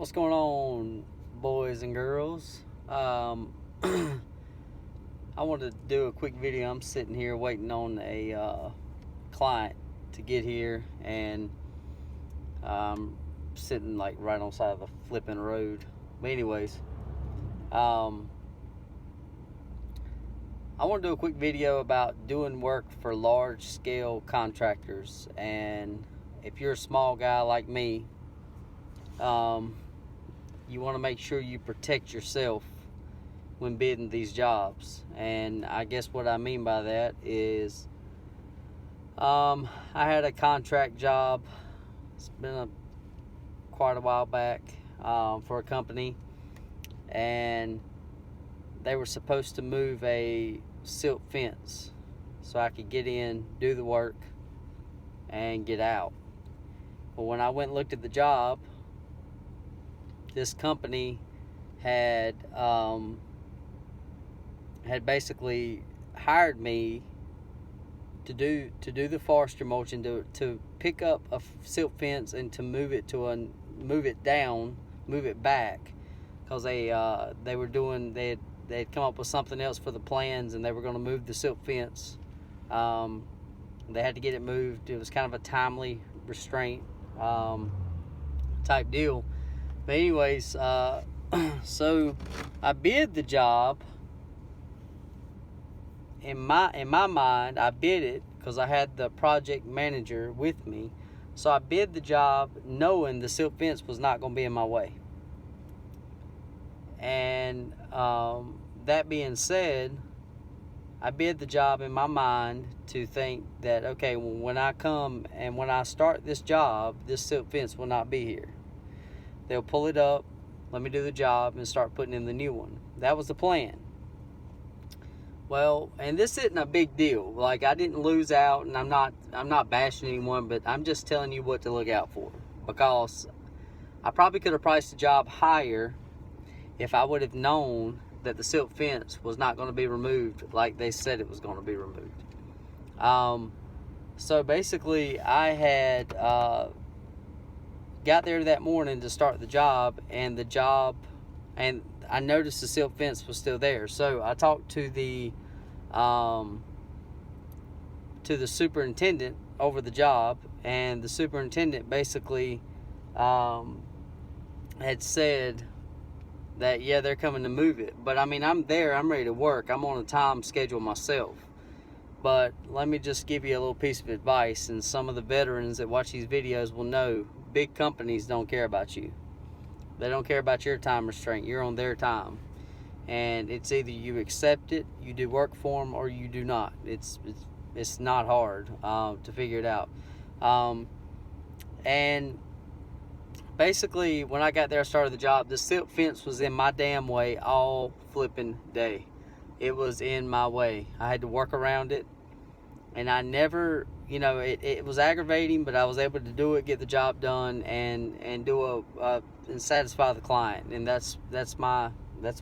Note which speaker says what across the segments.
Speaker 1: What's going on, boys and girls? I wanted to do a quick video. I'm sitting here waiting on a client to get here, and I'm sitting like right on the side of the flipping road. But anyways, I want to do a quick video about doing work for large scale contractors. And if you're a small guy like me, you want to make sure you protect yourself when bidding these jobs. And I guess what I mean by that is I had a contract job. It's been quite a while back, for a company, and they were supposed to move a silt fence so I could get in, do the work, and get out. But when I went and looked at the job, this company had basically hired me to do the forestry mulching, to pick up a silt fence and to move it back, because they had come up with something else for the plans, and they were going to move the silt fence. They had to get it moved. It was kind of a timely restraint type deal. But anyways, so I bid the job. In my mind, I bid it because I had the project manager with me. So I bid the job knowing the silt fence was not going to be in my way. And that being said, I bid the job in my mind to think that, okay, when I come and when I start this job, this silt fence will not be here. They'll pull it up, let me do the job, and start putting in the new one. That was the plan. Well, and this isn't a big deal. Like, I didn't lose out, and I'm not bashing anyone, but I'm just telling you what to look out for, because I probably could have priced the job higher if I would have known that the silt fence was not going to be removed like they said it was going to be removed. So basically, I had got there that morning to start the job, and I noticed the silt fence was still there. So I talked to the superintendent over the job, and the superintendent basically had said that, yeah, they're coming to move it. But I mean, I'm there, I'm ready to work, I'm on a time schedule myself. But let me just give you a little piece of advice, and some of the veterans that watch these videos will know, big companies don't care about you. They don't care about your time restraint. You're on their time, and it's either you accept it, you do work for them, or you do not. It's not hard to figure it out. And basically, when I got there, I started the job. The silt fence was in my damn way all flipping day. It was in my way. I had to work around it, and I never, it was aggravating, but I was able to do it, get the job done, and do and satisfy the client. And that's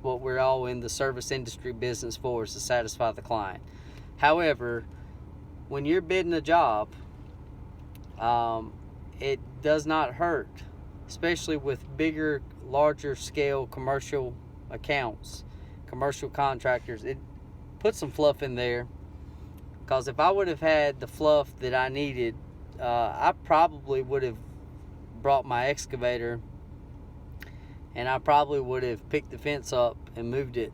Speaker 1: what we're all in the service industry business for, is to satisfy the client. However, when you're bidding a job, it does not hurt, especially with bigger, larger scale commercial accounts, commercial contractors. It puts some fluff in there, because if I would have had the fluff that I needed, I probably would have brought my excavator, and I probably would have picked the fence up and moved it.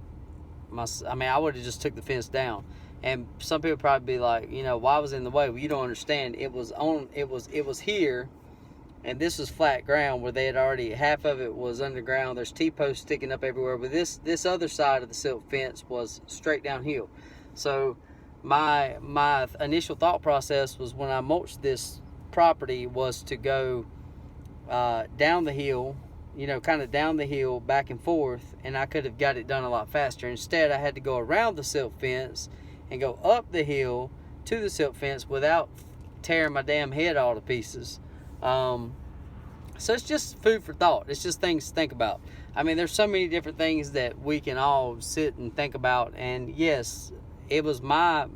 Speaker 1: I would have just took the fence down. And some people probably be like, why was it in the way? Well, you don't understand. It was here, and this was flat ground where they had already, half of it was underground. There's T-posts sticking up everywhere, but this other side of the silt fence was straight downhill. So my initial thought process was, when I mulched this property, was to go down the hill, kind of down the hill back and forth, and I could have got it done a lot faster. Instead, I had to go around the silt fence and go up the hill to the silt fence without tearing my damn head all to pieces. So it's just food for thought. It's just things to think about. I mean, there's so many different things that we can all sit and think about. And yes, it was my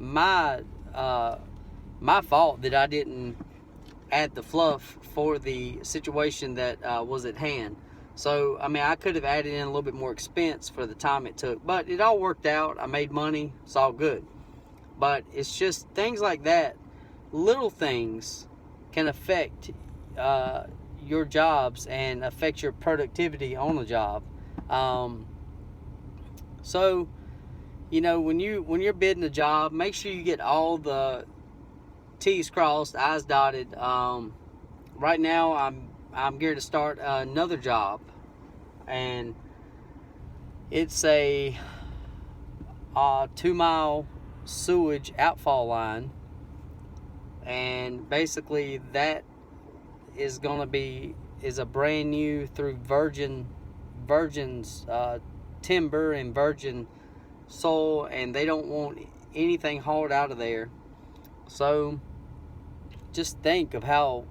Speaker 1: fault that I didn't add the fluff for the situation that was at hand. So, I mean, I could have added in a little bit more expense for the time it took, but it all worked out. I made money. It's all good. But it's just things like that, little things can affect your jobs and affect your productivity on the job. So, you know, when you're bidding a job, make sure you get all the T's crossed, I's dotted. Right now, I'm geared to start another job, and it's a 2-mile sewage outfall line, and basically that is a brand new through Virgin's timber and Virgin soil, and they don't want anything hauled out of there. So just think of how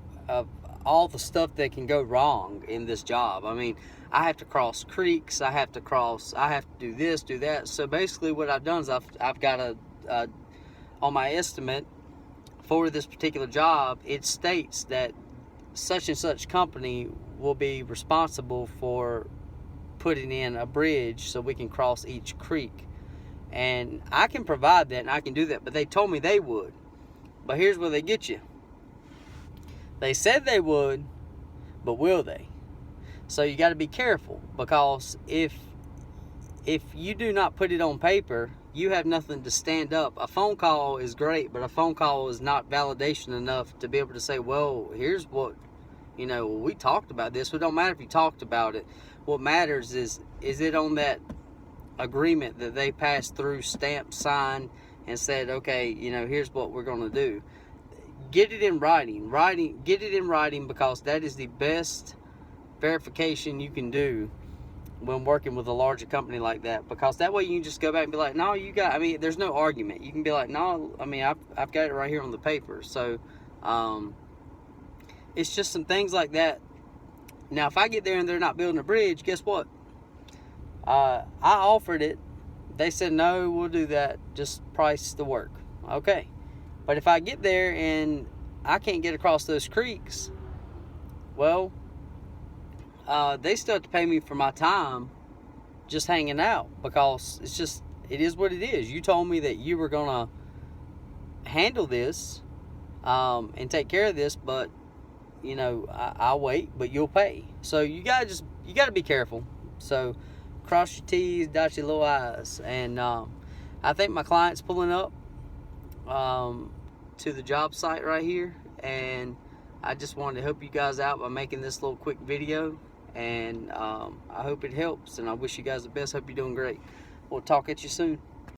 Speaker 1: all the stuff that can go wrong in this job. I mean, I have to cross creeks, I have to do this, do that. So basically what I've done is I've got on my estimate for this particular job, it states that such and such company will be responsible for putting in a bridge so we can cross each creek. And I can provide that and I can do that, but they told me they would. But here's where they get you. They said they would, but will they? So you got to be careful, because if you do not put it on paper, you have nothing to stand up. A phone call is great, but a phone call is not validation enough to be able to say, well, here's what, we talked about this. It don't matter if you talked about it. What matters is it on that agreement that they passed through, stamped, signed, and said, okay, here's what we're going to do. Get it in writing. Get it in writing, because that is the best verification you can do when working with a larger company like that, because that way you can just go back and be like, no, there's no argument. You can be like, no, I've got it right here on the paper. So it's just some things like that. Now, if I get there and they're not building a bridge, guess what? I offered it. They said, no, we'll do that. Just price the work. Okay. But if I get there and I can't get across those creeks, well, they still have to pay me for my time just hanging out, because it is what it is. You told me that you were going to handle this and take care of this, but, I'll wait, but you'll pay. So you got to be careful. So cross your T's, dot your little I's. And I think my client's pulling up to the job site right here, and I just wanted to help you guys out by making this little quick video, and I hope it helps, and I wish you guys the best. Hope you're doing great. We'll talk at you soon.